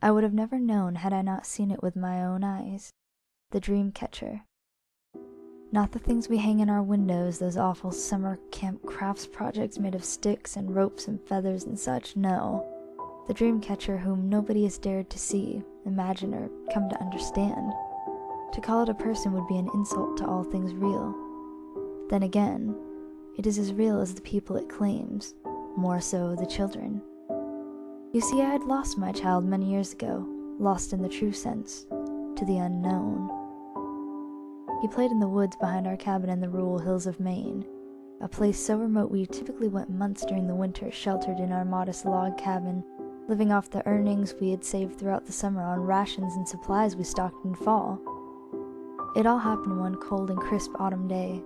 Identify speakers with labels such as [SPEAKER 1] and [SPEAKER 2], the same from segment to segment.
[SPEAKER 1] I would have never known had I not seen it with my own eyes. The dream catcher. Not the things we hang in our windows, those awful summer camp crafts projects made of sticks and ropes and feathers and such, no. The dream catcher whom nobody has dared to see, imagine, or come to understand. To call it a person would be an insult to all things real. Then again, it is as real as the people it claims, more so the children. You see, I had lost my child many years ago, lost in the true sense, to the unknown. He played in the woods behind our cabin in the rural hills of Maine, a place so remote we typically went months during the winter sheltered in our modest log cabin, living off the earnings we had saved throughout the summer on rations and supplies we stocked in fall. It all happened one cold and crisp autumn day,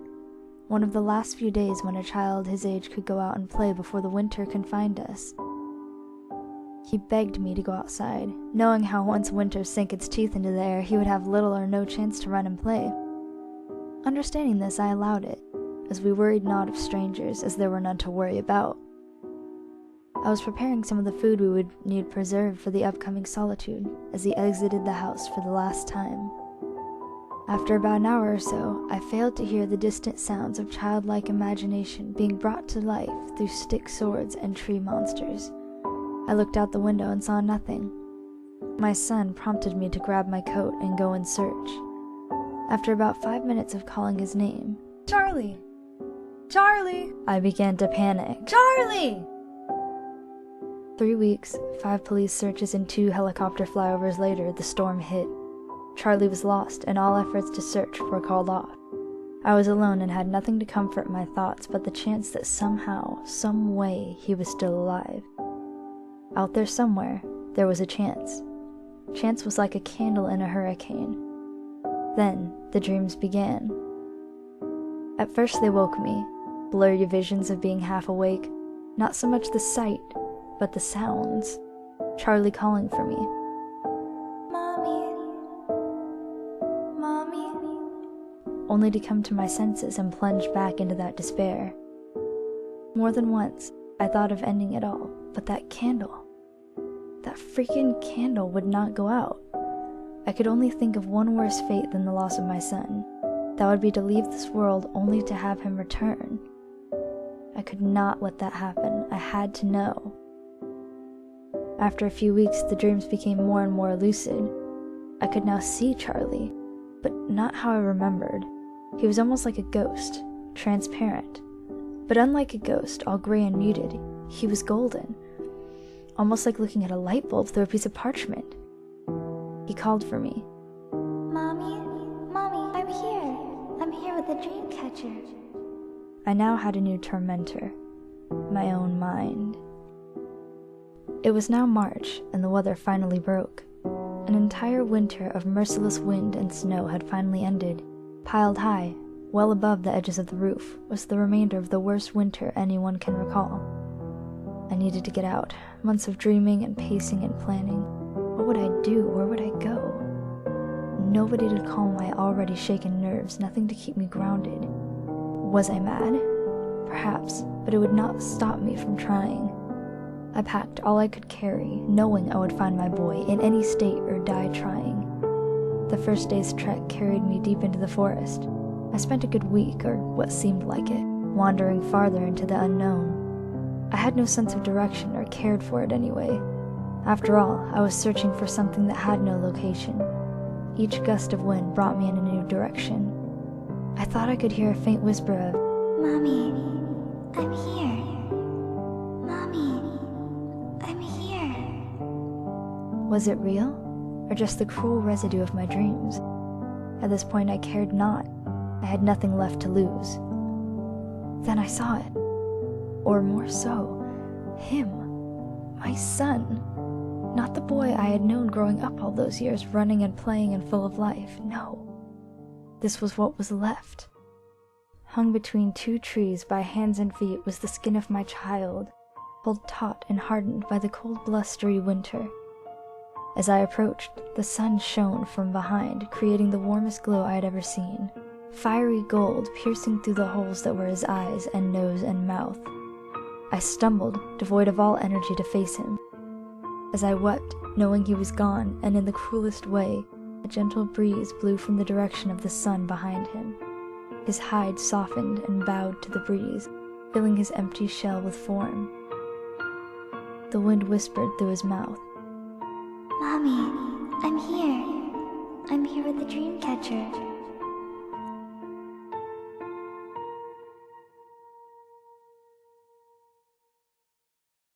[SPEAKER 1] one of the last few days when a child his age could go out and play before the winter confined us. He begged me to go outside, knowing how once winter sank its teeth into the air he would have little or no chance to run and play. Understanding this, I allowed it, as we worried not of strangers, as there were none to worry about. I was preparing some of the food we would need preserved for the upcoming solitude, as he exited the house for the last time. After about an hour or so, I failed to hear the distant sounds of childlike imagination being brought to life through stick swords and tree monsters. I looked out the window and saw nothing. My son prompted me to grab my coat and go in search. After about 5 minutes of calling his name,
[SPEAKER 2] Charlie! Charlie!
[SPEAKER 1] I began to panic.
[SPEAKER 2] Charlie!
[SPEAKER 1] 3 weeks, 5 police searches and 2 helicopter flyovers later, the storm hit. Charlie was lost, and all efforts to search were called off. I was alone and had nothing to comfort my thoughts but the chance that somehow, some way, he was still alive. Out there somewhere, there was a chance. Chance was like a candle in a hurricane. Then, the dreams began. At first they woke me, blurry visions of being half awake, not so much the sight, but the sounds. Charlie calling for me. Only to come to my senses and plunge back into that despair. More than once, I thought of ending it all, but that candle, that freaking candle would not go out. I could only think of one worse fate than the loss of my son. That would be to leave this world only to have him return. I could not let that happen. I had to know. After a few weeks, the dreams became more and more lucid. I could now see Charlie, but not how I remembered. He was almost like a ghost, transparent. But unlike a ghost, all gray and muted, he was golden. Almost like looking at a light bulb through a piece of parchment. He called for me.
[SPEAKER 3] Mommy, I'm here. I'm here with the dream catcher.
[SPEAKER 1] I now had a new tormentor, my own mind. It was now March, and the weather finally broke. An entire winter of merciless wind and snow had finally ended. Piled high, well above the edges of the roof, was the remainder of the worst winter anyone can recall. I needed to get out. Months of dreaming and pacing and planning. What would I do? Where would I go? Nobody to calm my already shaken nerves, nothing to keep me grounded. Was I mad? Perhaps, but it would not stop me from trying. I packed all I could carry, knowing I would find my boy in any state or die trying. The first day's trek carried me deep into the forest. I spent a good week, or what seemed like it, wandering farther into the unknown. I had no sense of direction or cared for it anyway. After all, I was searching for something that had no location. Each gust of wind brought me in a new direction. I thought I could hear a faint whisper of,
[SPEAKER 3] Mommy, I'm here. Mommy, I'm here.
[SPEAKER 1] Was it real, or just the cruel residue of my dreams? At this point I cared not. I had nothing left to lose. Then I saw it. Or more so, him. My son. Not the boy I had known growing up all those years, running and playing and full of life. No. This was what was left. Hung between 2 trees by hands and feet was the skin of my child, pulled taut and hardened by the cold, blustery winter. As I approached, the sun shone from behind, creating the warmest glow I had ever seen. Fiery gold piercing through the holes that were his eyes and nose and mouth. I stumbled, devoid of all energy to face him. As I wept, knowing he was gone, and in the cruelest way, a gentle breeze blew from the direction of the sun behind him. His hide softened and bowed to the breeze, filling his empty shell with form. The wind whispered through his mouth,
[SPEAKER 3] Mommy, I'm here. I'm here with the dream catcher.